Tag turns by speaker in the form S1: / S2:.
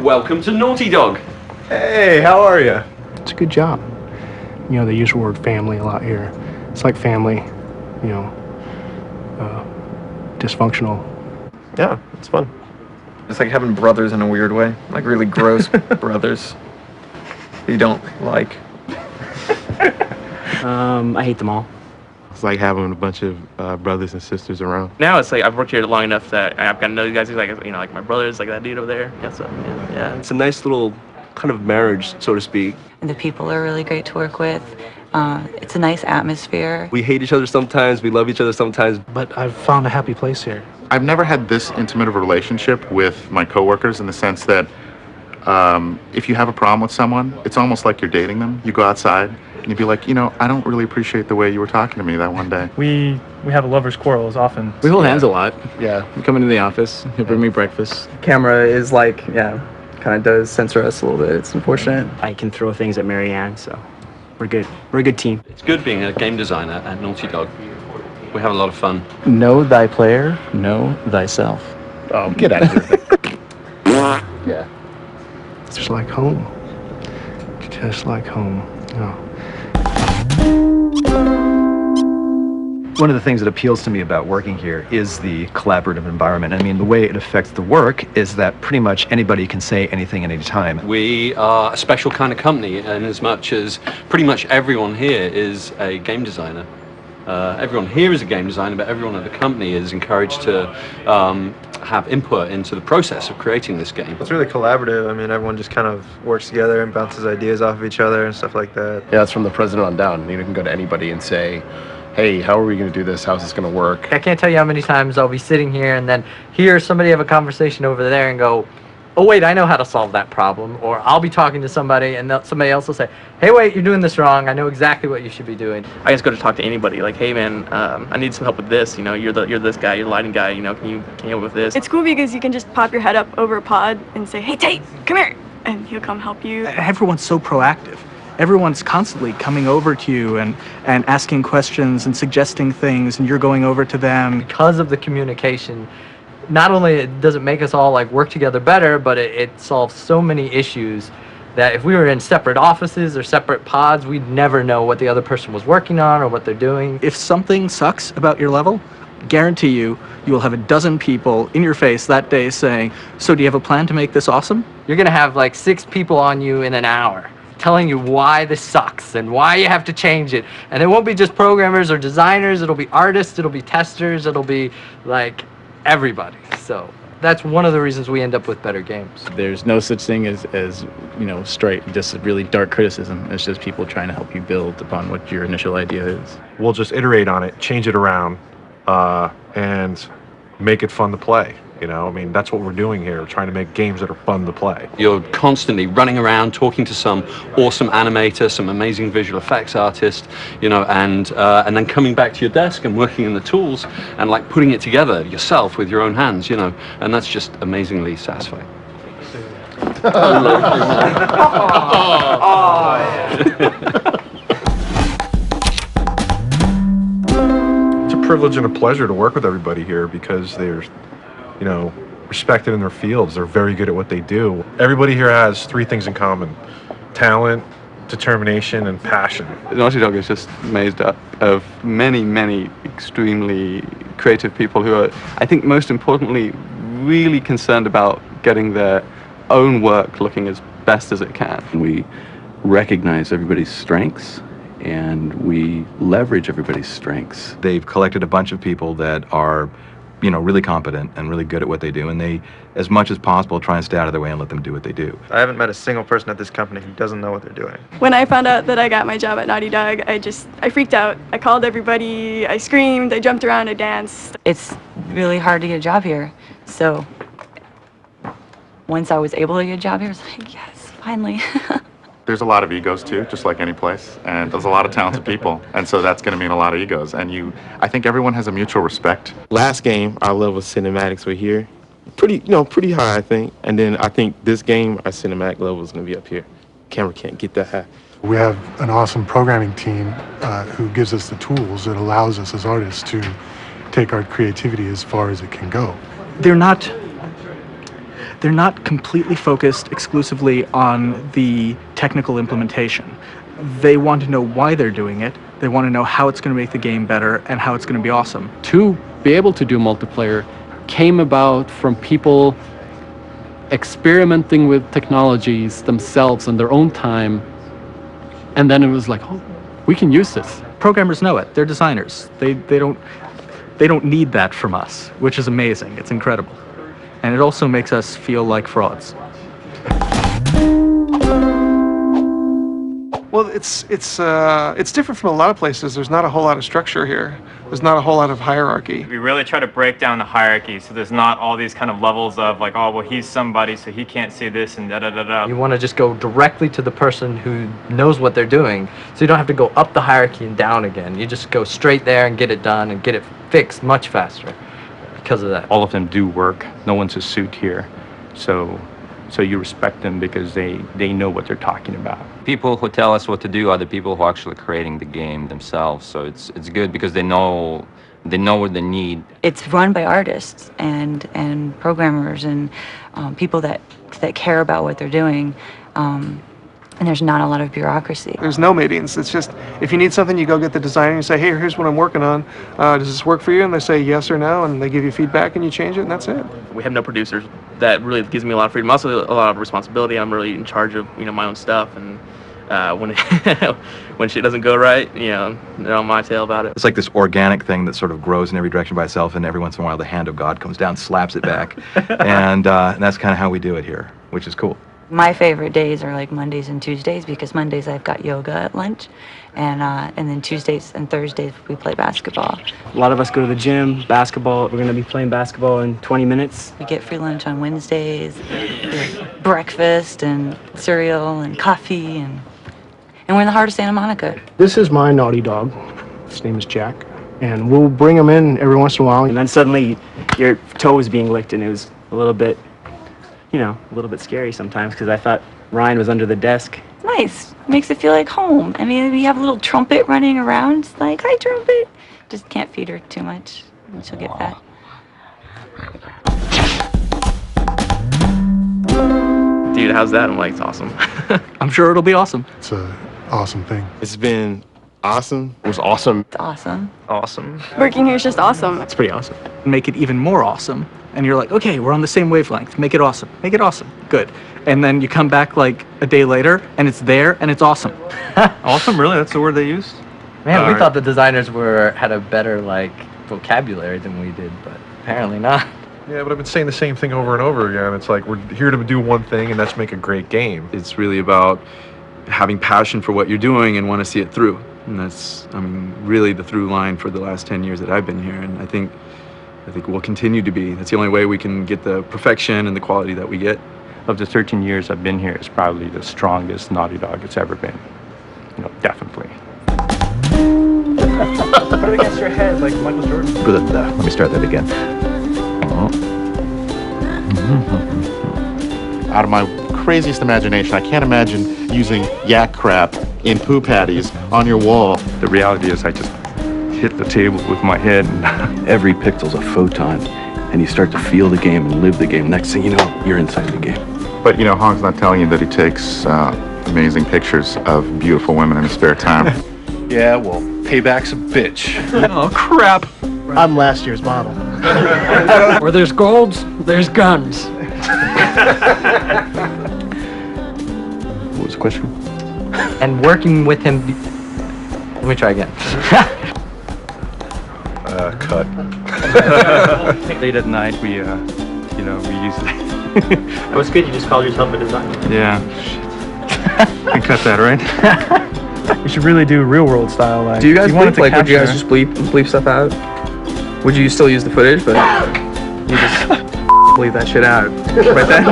S1: Welcome to Naughty Dog.
S2: Hey, how are you?
S3: It's a good job. You know, they use the word family a lot here. It's like family, you know, dysfunctional.
S2: Yeah, it's fun. It's like having brothers in a weird way. Like really gross brothers you don't like.
S4: I hate them all.
S5: It's like having a bunch of brothers and sisters around.
S4: Now it's like I've worked here long enough that I've got to know these guys. Like, you know, like my brothers, like that dude over there. Yeah, so, yeah.
S6: It's a nice little kind of marriage, so to speak.
S7: And the people are really great to work with. It's a nice atmosphere.
S6: We hate each other sometimes, we love each other sometimes.
S3: But I've found a happy place here.
S8: I've never had this intimate of a relationship with my coworkers in the sense that if you have a problem with someone, it's almost like you're dating them. You go outside and you'd be like, you know, I don't really appreciate the way you were talking to me that one day.
S9: We have a lover's quarrels often.
S4: We hold hands a lot. Yeah, we come into the office. He'll bring me breakfast.
S10: Camera is like, kind of does censor us a little bit. It's unfortunate.
S4: I can throw things at Marianne, so we're good. We're a good team.
S1: It's good being a game designer at Naughty Dog. We have a lot of fun.
S10: Know thy player, know thyself.
S8: Oh, get out of here.
S1: Yeah.
S3: It's just like home. Just like home. Oh.
S11: One of the things that appeals to me about working here is the collaborative environment. I mean, the way it affects the work is that pretty much anybody can say anything at any time.
S1: We are a special kind of company, and as much as pretty much everyone here is a game designer. Everyone here is a game designer, but everyone at the company is encouraged to have input into the process of creating this game.
S2: It's really collaborative. I mean, everyone just kind of works together and bounces ideas off of each other and stuff like that.
S5: Yeah, it's from the president on down. You can go to anybody and say, hey, how are we going to do this? How's this going to work?
S10: I can't tell you how many times I'll be sitting here and then hear somebody have a conversation over there and go, oh wait, I know how to solve that problem. Or I'll be talking to somebody and somebody else will say, hey wait, you're doing this wrong. I know exactly what you should be doing.
S4: I just go to talk to anybody. Like, hey man, I need some help with this. You know, you're this guy, you're the lighting guy. You know, can you help with this?
S12: It's cool because you can just pop your head up over a pod and say, hey Tate, come here, and he'll come help you.
S3: Everyone's so proactive. Everyone's constantly coming over to you and asking questions and suggesting things, and you're going over to them.
S10: Because of the communication, not only does it make us all like work together better, but it solves so many issues that if we were in separate offices or separate pods, we'd never know what the other person was working on or what they're doing.
S3: If something sucks about your level, guarantee you will have a dozen people in your face that day saying, so do you have a plan to make this awesome?
S10: You're gonna have like 6 people on you in an hour telling you why this sucks and why you have to change it. And it won't be just programmers or designers, it'll be artists, it'll be testers, it'll be like everybody. So that's one of the reasons we end up with better games.
S4: There's no such thing as you know, straight, just really dark criticism. It's just people trying to help you build upon what your initial idea is.
S13: We'll just iterate on it, change it around, and make it fun to play. You know, I mean, that's what we're doing here, trying to make games that are fun to play.
S1: You're constantly running around talking to some awesome animator, some amazing visual effects artist, you know, and then coming back to your desk and working in the tools and like putting it together yourself with your own hands, you know, and that's just amazingly satisfying.
S13: It's a privilege and a pleasure to work with everybody here because they're, you know, respected in their fields. They're very good at what they do. Everybody here has 3 things in common: talent, determination, and passion.
S14: Naughty Dog is just made up of many, many extremely creative people who are, I think most importantly, really concerned about getting their own work looking as best as it can.
S15: We recognize everybody's strengths and we leverage everybody's strengths.
S11: They've collected a bunch of people that are, you know, really competent and really good at what they do, and they, as much as possible, try and stay out of their way and let them do what they do.
S2: I haven't met a single person at this company who doesn't know what they're doing.
S12: When I found out that I got my job at Naughty Dog, I freaked out. I called everybody, I screamed, I jumped around, I danced.
S7: It's really hard to get a job here. So once I was able to get a job here, I was like, yes, finally.
S8: There's a lot of egos too, just like any place, and there's a lot of talented people, and so that's going to mean a lot of egos. And I think everyone has a mutual respect.
S5: Last game, our level of cinematics were here, pretty high, I think. And then I think this game, our cinematic level is going to be up here. Camera can't get that high.
S16: We have an awesome programming team who gives us the tools that allows us as artists to take our creativity as far as it can go.
S3: They're not they're not completely focused exclusively on the technical implementation. They want to know why they're doing it. They want to know how it's going to make the game better and how it's going to be awesome.
S17: To be able to do multiplayer came about from people experimenting with technologies themselves in their own time, and then it was like, oh, we can use this.
S3: Programmers know it. They're designers. They don't need that from us, which is amazing. It's incredible. And it also makes us feel like frauds.
S18: Well, it's different from a lot of places. There's not a whole lot of structure here. There's not a whole lot of hierarchy.
S19: We really try to break down the hierarchy so there's not all these kind of levels of like, oh, well, he's somebody, so he can't say this and da-da-da-da.
S10: You want to just go directly to the person who knows what they're doing, so you don't have to go up the hierarchy and down again. You just go straight there and get it done and get it fixed much faster because of that.
S20: All of them do work. No one's a suit here. So you respect them because they know what they're talking about.
S21: People who tell us what to do are the people who are actually creating the game themselves. So it's good because they know what they need.
S7: It's run by artists and programmers and people that care about what they're doing. And there's not a lot of bureaucracy.
S18: There's no meetings. It's just, if you need something, you go get the designer and you say, hey, here's what I'm working on. Does this work for you? And they say yes or no, and they give you feedback and you change it, and that's it.
S22: We have no producers. That really gives me a lot of freedom. Also a lot of responsibility. I'm really in charge of, my own stuff, and when shit doesn't go right, they're on my tail about it.
S11: It's like this organic thing that sort of grows in every direction by itself, and every once in a while the hand of God comes down, slaps it back. and that's kind of how we do it here, which is cool.
S7: My favorite days are like Mondays and Tuesdays, because Mondays I've got yoga at lunch, and then Tuesdays and Thursdays we play basketball.
S23: A lot of us go to the gym, basketball. We're going to be playing basketball in 20 minutes.
S7: We get free lunch on Wednesdays, breakfast and cereal and coffee, and we're in the heart of Santa Monica.
S24: This is my naughty dog. His name is Jack, and we'll bring him in every once in a while.
S23: And then suddenly your toe was being licked, and it was a little bit scary sometimes, because I thought Ryan was under the desk.
S7: It's nice. Makes it feel like home. I mean, we have a little trumpet running around. It's like, hi, trumpet. Just can't feed her too much, and she'll get fat.
S22: Dude, how's that? I'm like, it's awesome.
S3: I'm sure it'll be awesome.
S16: It's an awesome thing.
S5: It's been awesome.
S22: It was awesome.
S7: It's awesome.
S22: Awesome.
S12: Working here is just awesome.
S3: It's pretty awesome. Make it even more awesome. And you're like, okay, we're on the same wavelength. Make it awesome. Make it awesome. Good. And then you come back like a day later, and it's there, and it's awesome.
S20: Awesome, really? That's the word they used?
S10: Man, we thought the designers had a better vocabulary than we did, but apparently not.
S13: Yeah, but I've been saying the same thing over and over again. It's like, we're here to do one thing, and that's make a great game.
S1: It's really about having passion for what you're doing and want to see it through. And that's, really the through line for the last 10 years that I've been here. And I think we'll continue to be. That's the only way we can get the perfection and the quality that we get.
S20: Of the 13 years I've been here, it's probably the strongest Naughty Dog it's ever been. Definitely.
S3: Put it against your head like Michael Jordan.
S11: Let me start that again.
S8: Out of my craziest imagination, I can't imagine using yak crap in poo patties on your wall.
S20: The reality is I just hit the table with my head, and
S15: every pixel's a photon, and you start to feel the game and live the game. Next thing you know, you're inside the game.
S8: But Hong's not telling you that he takes amazing pictures of beautiful women in his spare time.
S1: Yeah, well, payback's a bitch.
S3: Oh, crap.
S23: I'm last year's model.
S10: Where there's golds, there's guns.
S15: What was the question?
S10: And working with him. Let me try again.
S13: Cut.
S20: Late at night, we usually.
S23: It was good you just called yourself a designer.
S20: Yeah. I cut that, right?
S9: We should really do real world style.
S2: Do you guys
S9: wanted
S2: bleep?
S9: to
S2: Like, would you guys
S9: capture-
S2: just bleep stuff out? Would you still use the footage, but you just bleep that shit out right then?